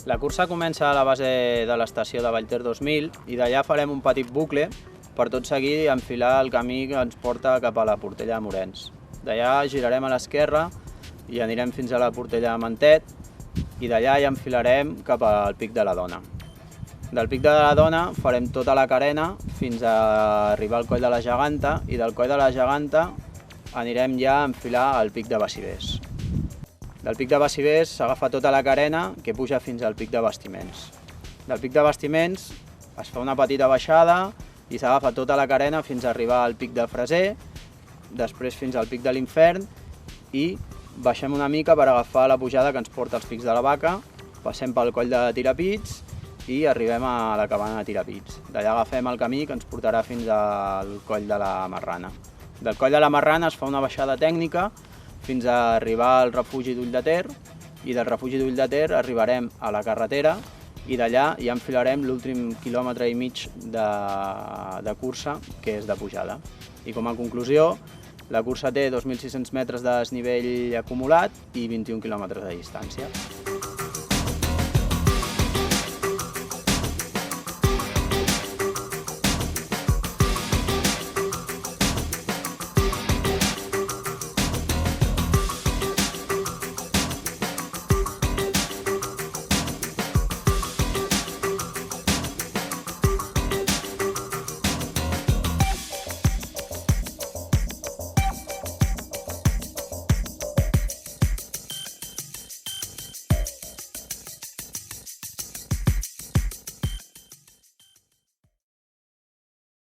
La cursa comença a la base de l'estació de Vallter 2000 i d'allà farem un petit bucle per tot seguir enfilar el camí que ens porta cap a la Portella de Morens. D'allà girarem a l'esquerra i anirem fins a la Portella de Mentet i d'allà ja enfilarem cap al Pic de la Dona. Del Pic de la Dona farem tota la carena fins a arribar al Coll de la Geganta i del Coll de la Geganta anirem ja a enfilar al Pic de Bassivers. Del Pic de Bassivers s'agafa tota la carena que puja fins al Pic de Bastiments. Del Pic de Bastiments es fa una petita baixada i s'agafa tota la carena fins a arribar al Pic de Freser, després fins al Pic de l'Infern i baixem una mica per agafar la pujada que ens porta als Pics de la Vaca, passem pel Coll de Tirapits i arribem a la cabana de Tirapits. D'allà agafem el camí que ens portarà fins al Coll de la Marrana. Del Coll de la Marrana es fa una baixada tècnica fins a arribar al refugi d'Ull de Ter i del refugi d'Ull de Ter arribarem a la carretera i d'allà ja enfilarem l'últim quilòmetre i mig de cursa, que és de pujada. I com a conclusió, la cursa té 2.600 metres de desnivell acumulat i 21 quilòmetres de distància.